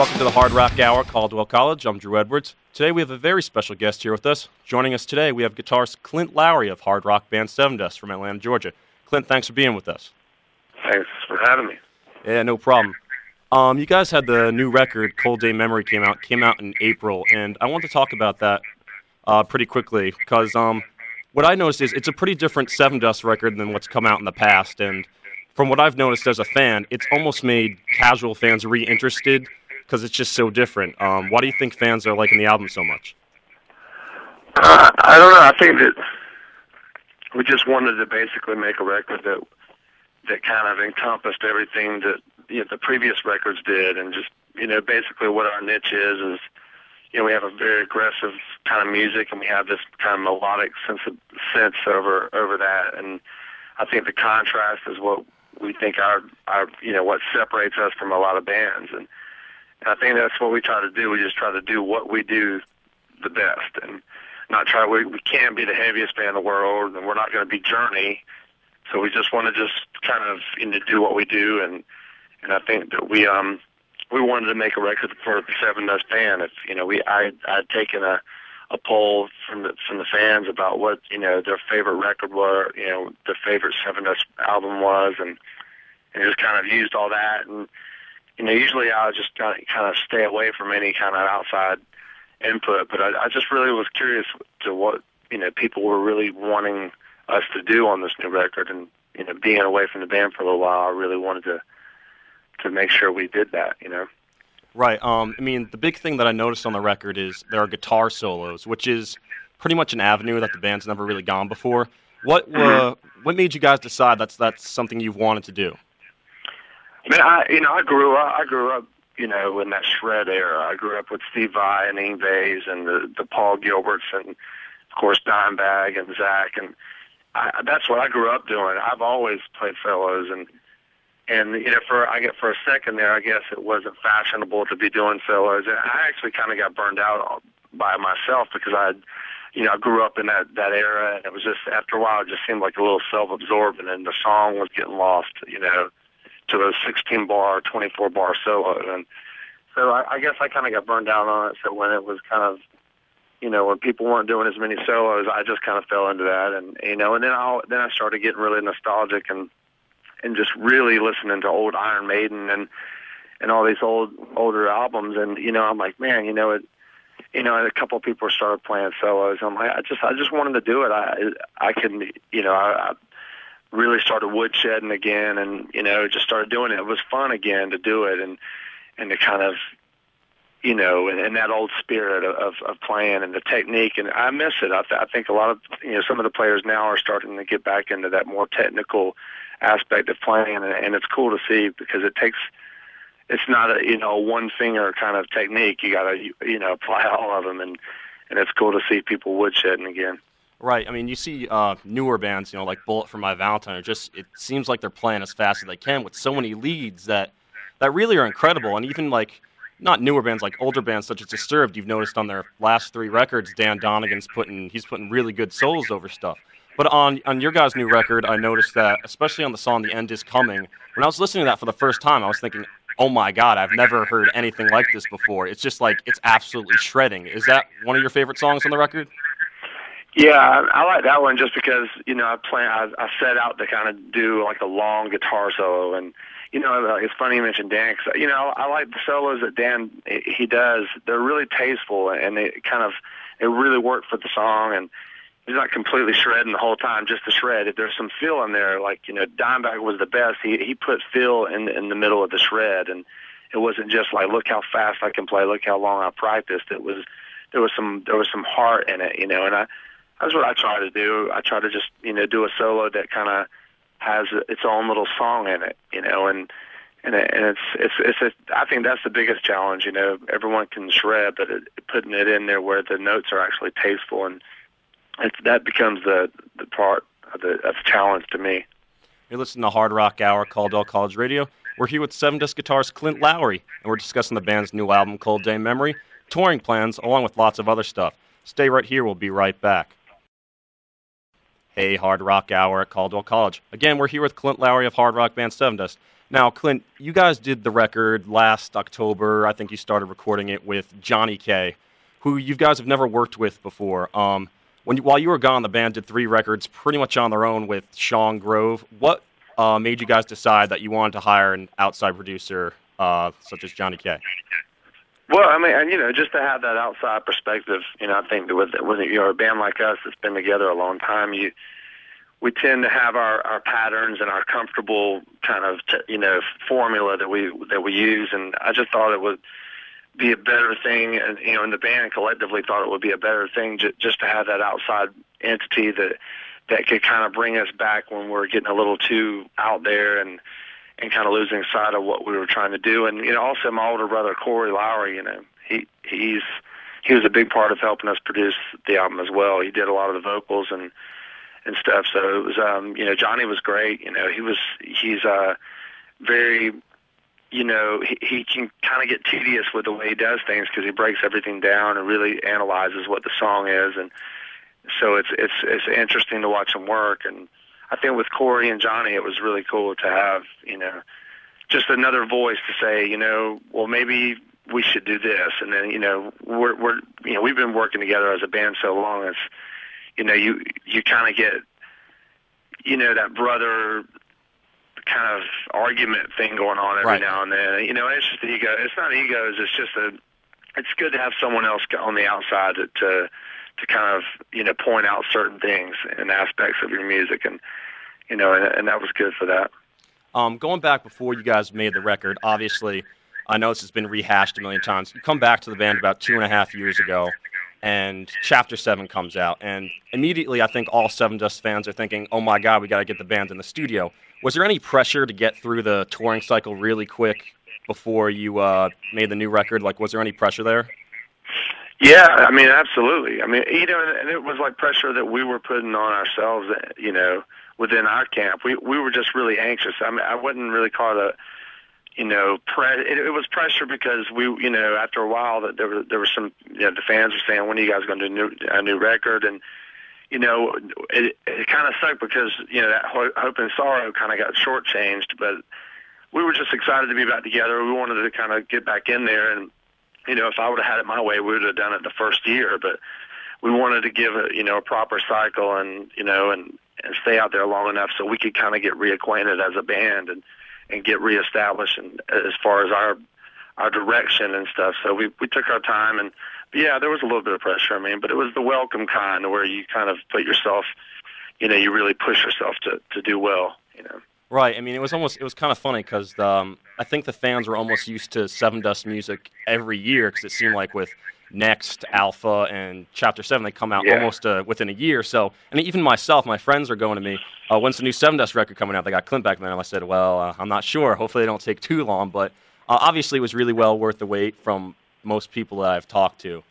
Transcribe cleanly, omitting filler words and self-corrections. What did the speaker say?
Welcome to the Hard Rock Hour at Caldwell College. I'm Drew Edwards. Today we have a very special guest here with us. Joining us today, we have guitarist Clint Lowery of hard rock band Sevendust from Atlanta, Georgia. Clint, thanks for being with us. Thanks for having me. Yeah, no problem. You guys had the new record, Cold Day Memory, came out in April, and I want to talk about that pretty quickly because what I noticed is it's a pretty different Sevendust record than what's come out in the past, and from what I've noticed as a fan, it's almost made casual fans re-interested because it's just so different. Why do you think fans are liking the album so much? I don't know. I think that we just wanted to basically make a record that kind of encompassed everything that the previous records did, and just basically what our niche is we have a very aggressive kind of music, and we have this kind of melodic sense over that, and I think the contrast is what we think our what separates us from a lot of bands, and I think that's what we try to do. We just try to do what we do the best, and not try. We can't be the heaviest band in the world, and we're not going to be Journey. So we just want to just kind of do what we do, and I think that we wanted to make a record for the Sevendust fan. If I'd taken a poll from the fans about what their favorite record were, their favorite Sevendust album was, and just kind of used all that. And usually I would just kind of stay away from any kind of outside input, but I just really was curious to what people were really wanting us to do on this new record, and being away from the band for a little while, I really wanted to make sure we did that. Right. The big thing that I noticed on the record is there are guitar solos, which is pretty much an avenue that the band's never really gone before. What made you guys decide that's something you've wanted to do? I grew up in that shred era. I grew up with Steve Vai and Yngwie and the Paul Gilberts and of course Dimebag and Zach, and that's what I grew up doing. I've always played solos, and for a second there, I guess it wasn't fashionable to be doing solos, and I actually kind of got burned out by myself because I grew up in that era, and it was just after a while it just seemed like a little self-absorbent, and the song was getting lost, to a 16-bar, 24-bar solo, and so I guess I kind of got burned out on it. So when it was kind of when people weren't doing as many solos, I just kind of fell into that, and and then I started getting really nostalgic and just really listening to old Iron Maiden and all these older albums, and I'm like, man, a couple of people started playing solos. I'm like, I just wanted to do it. I really started woodshedding again, and just started doing it. It was fun again to do it, and to kind of and that old spirit of playing and the technique, and I miss it. I think a lot of some of the players now are starting to get back into that more technical aspect of playing, and it's cool to see because it's not a one finger kind of technique. You got to apply all of them, and it's cool to see people woodshedding again. Right. You see newer bands, like Bullet for My Valentine. It seems like they're playing as fast as they can with so many leads that really are incredible. And even not newer bands, like older bands such as Disturbed, you've noticed on their last 3 records, Dan Donegan's putting really good solos over stuff. But on your guys' new record, I noticed that, especially on the song The End Is Coming, when I was listening to that for the first time, I was thinking, oh my God, I've never heard anything like this before. It's just it's absolutely shredding. Is that one of your favorite songs on the record? Yeah, I like that one just because, I set out to kind of do a long guitar solo, and it's funny you mentioned Dan, because I like the solos that Dan he does. They're really tasteful, and they really work for the song, and he's not completely shredding the whole time, just to shred. If there's some feel in there, Dimebag was the best. He put feel in the middle of the shred, and it wasn't just look how fast I can play, look how long I practiced. There was some heart in it, and that's what I try to do. I try to just do a solo that kind of has its own little song in it, and it's I think that's the biggest challenge. Everyone can shred, but putting it in there where the notes are actually tasteful, and that becomes the part of the challenge to me. You're listening to Hard Rock Hour, Caldwell College Radio. We're here with Sevendust guitarist Clint Lowery, and we're discussing the band's new album, Cold Day Memory, touring plans, along with lots of other stuff. Stay right here. We'll be right back. Hey, Hard Rock Hour at Caldwell College. Again, we're here with Clint Lowery of hard rock band Sevendust. Now, Clint, you guys did the record last October. I think you started recording it with Johnny K, who you guys have never worked with before. While you were gone, the band did 3 records pretty much on their own with Sean Grove. What made you guys decide that you wanted to hire an outside producer such as Johnny K? Well, I mean, just to have that outside perspective, I think that with a band like us that's been together a long time, we tend to have our patterns and our comfortable kind of formula that we use, and I just thought it would be a better thing, and and the band collectively thought it would be a better thing just to have that outside entity that could kind of bring us back when we're getting a little too out there and kind of losing sight of what we were trying to do. And also my older brother Corey Lowery, he was a big part of helping us produce the album as well. He did a lot of the vocals and stuff. So it was Johnny was great. He's very he can kind of get tedious with the way he does things because he breaks everything down and really analyzes what the song is, and so it's interesting to watch him work. And I think with Corey and Johnny, it was really cool to have just another voice to say well, maybe we should do this. And then we've been working together as a band so long, as you kind of get that brother kind of argument thing going on every now and then. It's just ego. It's not egos. It's just it's good to have someone else on the outside to kind of point out certain things and aspects of your music, and and that was good for that. Going back before you guys made the record, obviously, I know this has been rehashed a million times. You come back to the band about 2.5 years ago, and Chapter 7 comes out, and immediately I think all Sevendust fans are thinking, oh my God, we got to get the band in the studio. Was there any pressure to get through the touring cycle really quick before you made the new record? Like, was there any pressure there? Yeah, I mean, absolutely. I mean, and it was like pressure that we were putting on ourselves, within our camp. We were just really anxious. I mean, I wouldn't really call it it was pressure because we, after a while that there was some, the fans were saying, when are you guys going to do a new record? And, it kind of sucked because, that Hope and Sorrow kind of got shortchanged, but we were just excited to be back together. We wanted to kind of get back in there, and, if I would have had it my way, we would have done it the first year, but we wanted to give it, a proper cycle and stay out there long enough so we could kind of get reacquainted as a band and get reestablished and as far as our direction and stuff. So we took our time, and yeah, there was a little bit of pressure. I mean, but it was the welcome kind where you kind of put yourself, you really push yourself to do well, Right. I mean, it was kind of funny because I think the fans were almost used to Sevendust music every year because it seemed like with Next, Alpha, and Chapter 7, they come out almost within a year. So, and even myself, my friends are going to me, when's the new Sevendust record coming out? They got Clint back then. And I said, well, I'm not sure. Hopefully they don't take too long. But obviously it was really well worth the wait from most people that I've talked to.